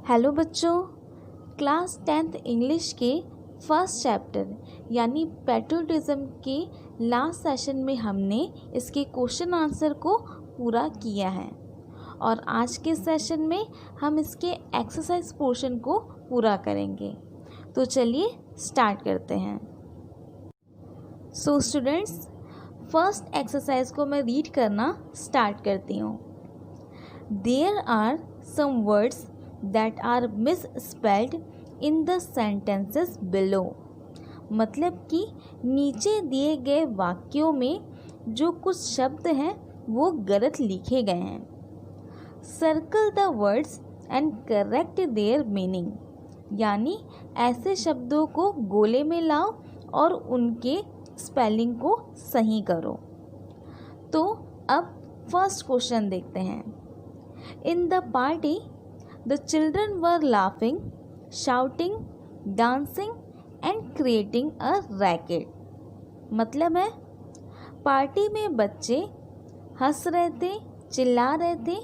Hello बच्चों, class 10th English के first chapter यानी पैट्रियोटिज्म के लास्ट सेशन में हमने इसके क्वेश्चन आंसर को पूरा किया है और आज के सेशन में हम इसके एक्सरसाइज पोर्शन को पूरा करेंगे। तो चलिए स्टार्ट करते हैं। सो स्टूडेंट्स, फर्स्ट एक्सरसाइज को मैं रीड करना स्टार्ट करती हूँ। There are some words that are misspelled in the sentences below। मतलब कि नीचे दिए गए वाक्यों में जो कुछ शब्द हैं वो गलत लिखे गए हैं। Circle the words and correct there meaning, यानी ऐसे शब्दों को गोले में लाओ और उनके स्पेलिंग को सही करो। तो अब फर्स्ट क्वेश्चन देखते हैं। In the party The children were laughing, shouting, dancing and creating a racket। मतलब है पार्टी में बच्चे हंस रहे थे, चिल्ला रहे थे,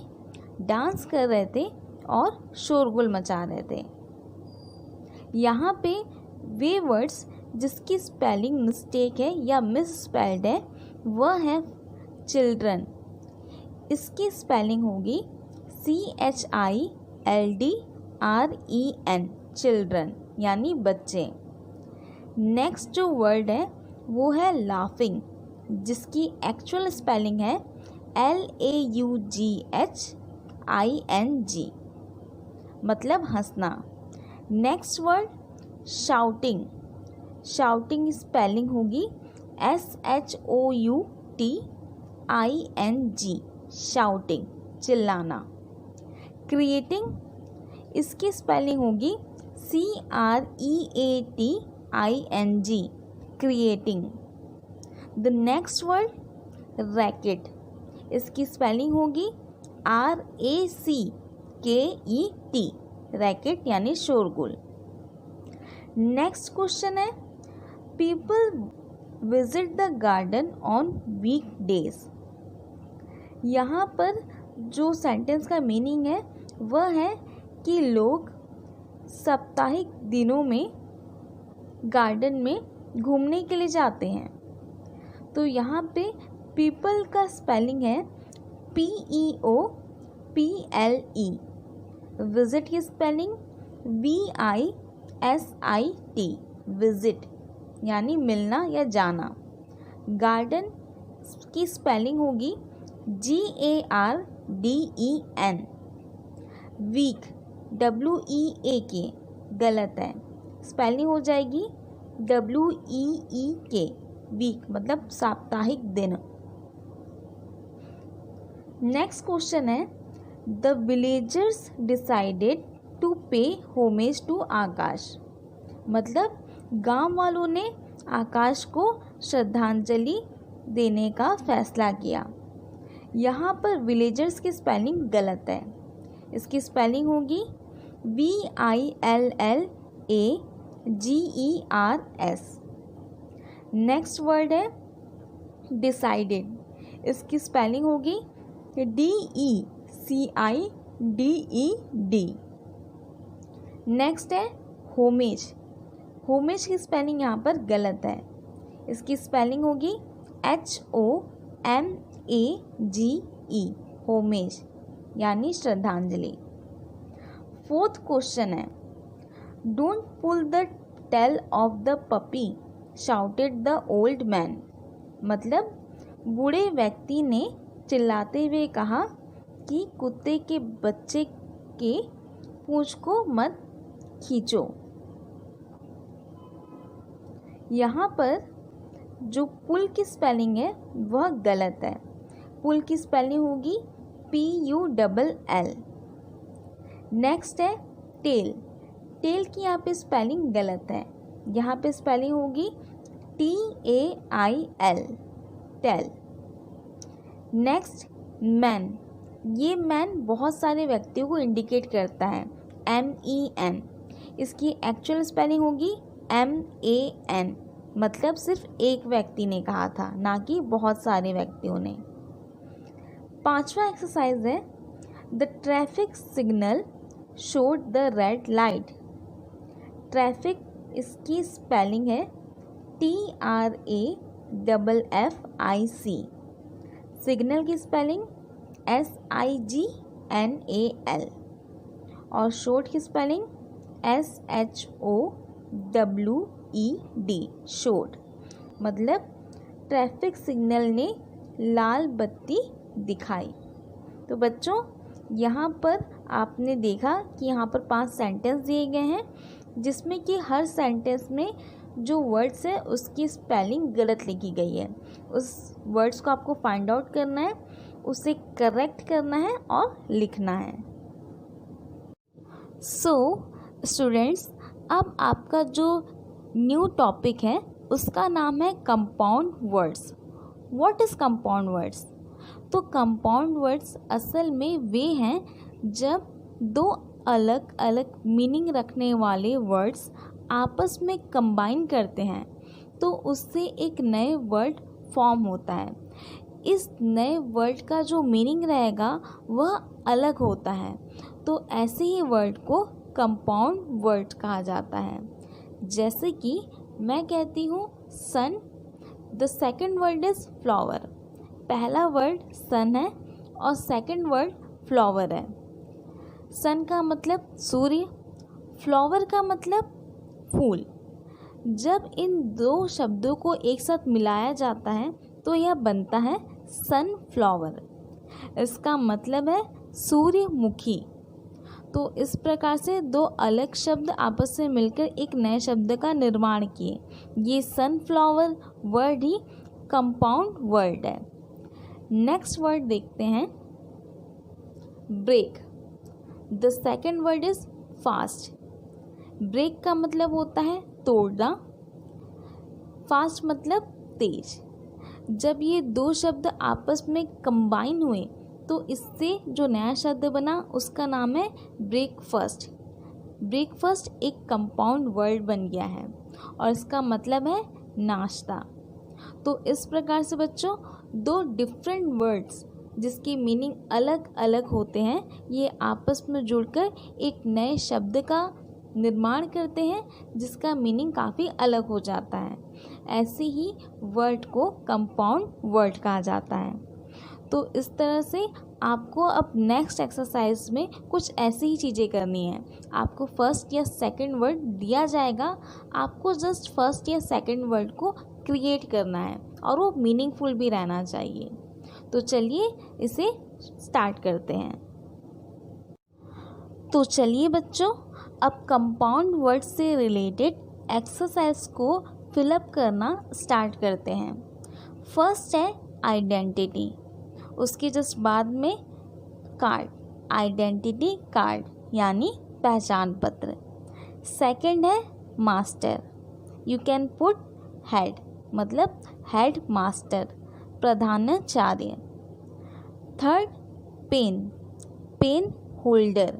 डांस कर रहे थे और शोरगुल मचा रहे थे। यहाँ पे वे वर्ड्स जिसकी स्पेलिंग मिस्टेक है या मिसस्पेल्ड है वह है चिल्ड्रन। इसकी स्पेलिंग होगी CHILDREN, चिल्ड्रन यानी बच्चे। नेक्स्ट जो वर्ड है वो है लाफिंग, जिसकी एक्चुअल स्पेलिंग है LAUGHING, मतलब हंसना। Next word shouting, shouting spelling होगी SHOUTING, शाउटिंग चिल्लाना। क्रिएटिंग, इसकी स्पेलिंग होगी CREATING, creating. The next word racket, इसकी स्पेलिंग होगी RACKET, रैकेट यानी शोरगुल। नेक्स्ट क्वेश्चन है people visit the garden on weekdays. यहाँ पर जो सेंटेंस का मीनिंग है वह है कि लोग साप्ताहिक दिनों में गार्डन में घूमने के लिए जाते हैं। तो यहाँ पे पीपल का स्पेलिंग है PEOPLE। विजिट की स्पेलिंग VISIT, विजिट यानी मिलना या जाना। गार्डन की स्पेलिंग होगी GARDEN। वीक WEAK गलत है, स्पेलिंग हो जाएगी WEEK, वीक मतलब साप्ताहिक दिन। नेक्स्ट क्वेश्चन है the villagers decided to pay homage to Akash. मतलब गांव वालों ने आकाश को श्रद्धांजलि देने का फैसला किया। यहाँ पर विलेजर्स की स्पेलिंग गलत है, इसकी स्पेलिंग होगी VILLAGERS। नेक्स्ट वर्ड है डिसाइडेड, इसकी स्पेलिंग होगी DECIDED। नेक्स्ट है होमेज, होमेज की स्पेलिंग यहाँ पर गलत है, इसकी स्पेलिंग होगी HOMAGE, होमेज यानी श्रद्धांजलि। फोर्थ क्वेश्चन है don't pull the tail of the puppy shouted the old man. मतलब बूढ़े व्यक्ति ने चिल्लाते हुए कहा कि कुत्ते के बच्चे के पूंछ को मत खींचो। यहाँ पर जो पुल की स्पेलिंग है वह गलत है, पुल की स्पेलिंग होगी PULL। नेक्स्ट है टेल, टेल की यहाँ पे स्पेलिंग गलत है, यहाँ पे स्पेलिंग होगी TAIL, टेल। नेक्स्ट मैन, ये मैन बहुत सारे व्यक्तियों को इंडिकेट करता है MEN, इसकी एक्चुअल स्पेलिंग होगी MAN, मतलब सिर्फ एक व्यक्ति ने कहा था, ना कि बहुत सारे व्यक्तियों ने। पांचवा एक्सरसाइज है the traffic signal showed the red light. Traffic इसकी स्पेलिंग है TRAFFIC. सिग्नल की स्पेलिंग SIGNAL और शोड की स्पेलिंग SHOWED. शोड मतलब ट्रैफिक सिग्नल ने लाल बत्ती दिखाई. तो बच्चों यहाँ पर आपने देखा कि यहाँ पर 5 सेंटेंस दिए गए हैं जिसमें कि हर सेंटेंस में जो वर्ड्स है उसकी स्पेलिंग गलत लिखी गई है. उस वर्ड्स को आपको फाइंड आउट करना है, उसे करेक्ट करना है और लिखना है. सो स्टूडेंट्स, अब आपका जो न्यू टॉपिक है उसका नाम है compound words. What is compound words? तो कंपाउंड वर्ड्स असल में वे हैं जब दो अलग अलग मीनिंग रखने वाले वर्ड्स आपस में कंबाइन करते हैं तो उससे एक नए वर्ड फॉर्म होता है. इस नए वर्ड का जो मीनिंग रहेगा वह अलग होता है, तो ऐसे ही वर्ड को कंपाउंड वर्ड कहा जाता है. जैसे कि मैं कहती हूँ sun, the second word is flower. पहला वर्ड सन है और सेकंड वर्ड फ्लावर है. सन का मतलब सूर्य, फ्लावर का मतलब फूल. जब इन दो शब्दों को एक साथ मिलाया जाता है तो यह बनता है सनफ्लावर. इसका मतलब है सूर्यमुखी. तो इस प्रकार से दो अलग शब्द आपस में मिलकर एक नए शब्द का निर्माण किए. ये सनफ्लावर वर्ड ही कंपाउंड वर्ड है. नेक्स्ट वर्ड देखते हैं break. The second word is fast. Break का मतलब होता है तोड़ना, फास्ट मतलब तेज. जब ये दो शब्द आपस में कंबाइन हुए तो इससे जो नया शब्द बना उसका नाम है ब्रेकफास्ट. ब्रेकफास्ट एक कंपाउंड वर्ड बन गया है और इसका मतलब है नाश्ता. तो इस प्रकार से बच्चों दो डिफरेंट वर्ड्स जिसकी मीनिंग अलग अलग होते हैं ये आपस में जुड़कर एक नए शब्द का निर्माण करते हैं जिसका मीनिंग काफ़ी अलग हो जाता है. ऐसे ही वर्ड को कंपाउंड वर्ड कहा जाता है. तो इस तरह से आपको अब नेक्स्ट एक्सरसाइज में कुछ ऐसी ही चीज़ें करनी है. आपको फर्स्ट या सेकंड वर्ड दिया जाएगा, आपको जस्ट फर्स्ट या सेकंड वर्ड को क्रिएट करना है और वो मीनिंगफुल भी रहना चाहिए. तो चलिए इसे स्टार्ट करते हैं. तो चलिए बच्चों अब कंपाउंड वर्ड से रिलेटेड एक्सरसाइज को फिलअप करना स्टार्ट करते हैं. फर्स्ट है आइडेंटिटी, उसके जस्ट बाद में कार्ड, आइडेंटिटी कार्ड यानी पहचान पत्र. सेकंड है master, you can put head मतलब हेड मास्टर, प्रधानाचार्य. थर्ड पेन, पेन होल्डर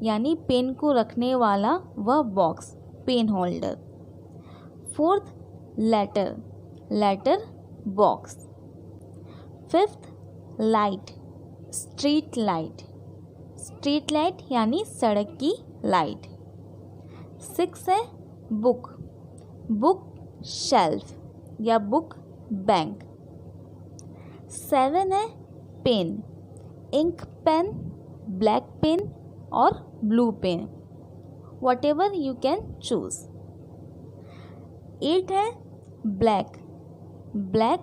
यानी पेन को रखने वाला वह box, pen holder. Fourth letter, letter box. Fifth light, street light, street light यानी सड़क की लाइट. सिक्स है बुक, बुक शेल्फ या बुक बैंक. सेवन है pen, ink pen, black pen और blue pen, whatever you can choose. Eight है black, black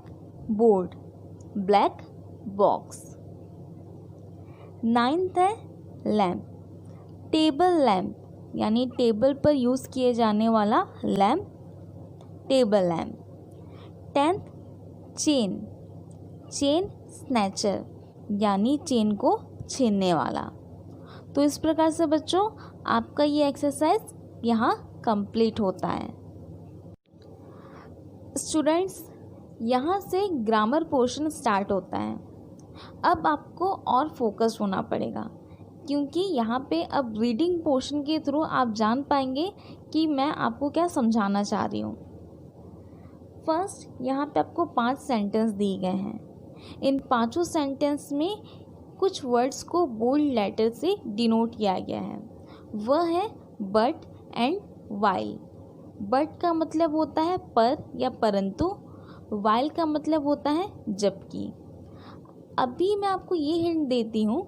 board, black box. Ninth है lamp, table lamp यानी टेबल पर use किए जाने वाला lamp, table lamp. Tenth chain, chain snatcher यानी chain को छीनने वाला. तो इस प्रकार से बच्चों आपका ये एक्सरसाइज यहाँ कंप्लीट होता है. स्टूडेंट्स यहाँ से ग्रामर पोर्शन स्टार्ट होता है. अब आपको और फोकस होना पड़ेगा क्योंकि यहाँ पे अब रीडिंग पोर्शन के थ्रू आप जान पाएंगे कि मैं आपको क्या समझाना चाह रही हूँ. फर्स्ट यहाँ पे आपको 5 सेंटेंस दिए गए हैं. इन 5 सेंटेंस में कुछ वर्ड्स को बोल्ड लेटर से डिनोट किया गया है वह है बट एंड वाइल। बट का मतलब होता है पर या परंतु, वाइल का मतलब होता है जबकि। अभी मैं आपको ये हिंट देती हूँ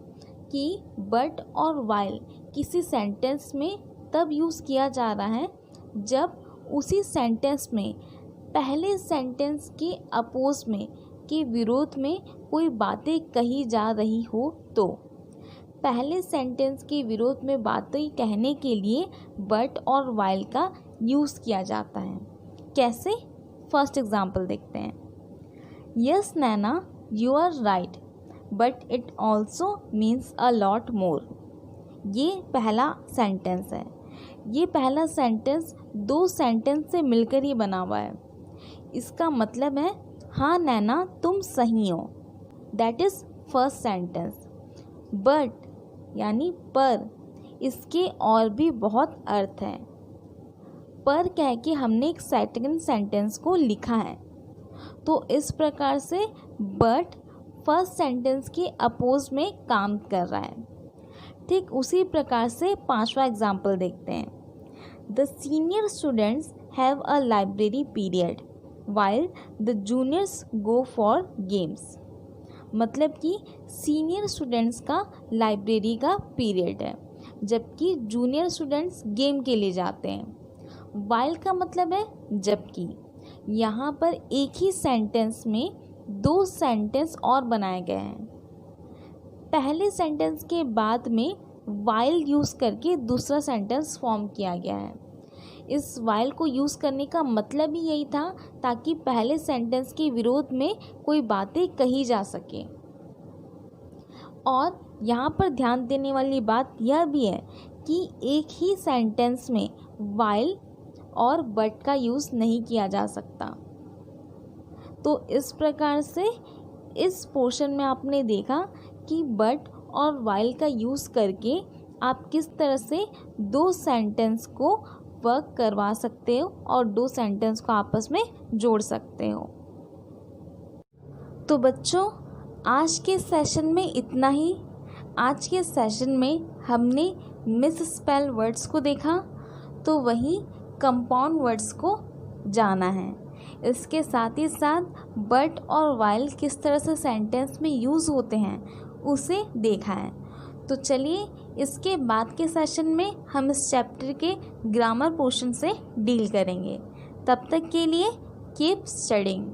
कि बट और वाइल किसी सेंटेंस में तब यूज़ किया जा रहा है जब उसी सेंटेंस में पहले सेंटेंस के अपोज में, के विरोध में कोई बातें कही जा रही हो तो पहले सेंटेंस के विरोध में बातें कहने के लिए बट और वाइल का यूज़ किया जाता है। कैसे? फर्स्ट एग्जाम्पल देखते हैं। Yes Naina, you are right but it also means a lot more. ये पहला सेंटेंस है। ये पहला सेंटेंस दो सेंटेंस से मिलकर ही बना हुआ है। इसका मतलब है हाँ नैना तुम सही हो, that is first sentence. But यानी पर, इसके और भी बहुत अर्थ हैं। पर कह के हमने एक सेकंड सेंटेंस को लिखा है, तो इस प्रकार से बट फर्स्ट सेंटेंस के अपोज में काम कर रहा है। ठीक उसी प्रकार से पांचवा एग्जाम्पल देखते हैं। The senior students have a library period while the juniors go for games. मतलब कि सीनियर स्टूडेंट्स का लाइब्रेरी का पीरियड है जबकि जूनियर स्टूडेंट्स गेम के लिए जाते हैं। वाइल का मतलब है जबकि। यहाँ पर एक ही सेंटेंस में दो सेंटेंस और बनाए गए हैं। पहले सेंटेंस के बाद में वाइल यूज़ करके दूसरा सेंटेंस फॉर्म किया गया है। इस वाइल को यूज़ करने का मतलब ही यही था ताकि पहले सेंटेंस के विरोध में कोई बातें कही जा सके। और यहाँ पर ध्यान देने वाली बात यह भी है कि एक ही सेंटेंस में वाइल और बट का यूज़ नहीं किया जा सकता। तो इस प्रकार से इस पोर्शन में आपने देखा कि बट और वाइल का यूज़ करके आप किस तरह से दो सेंटेंस को वर्क करवा सकते हो और दो सेंटेंस को आपस में जोड़ सकते हो। तो बच्चों आज के सेशन में इतना ही। आज के सेशन में हमने मिस स्पेल वर्ड्स को देखा, तो वहीं कंपाउंड वर्ड्स को जाना है। इसके साथ ही साथ बट और वाइल किस तरह से सेंटेंस में यूज़ होते हैं उसे देखा है। तो चलिए इसके बाद के सेशन में हम इस चैप्टर के ग्रामर पोर्शन से डील करेंगे। तब तक के लिए कीप स्टडिंग।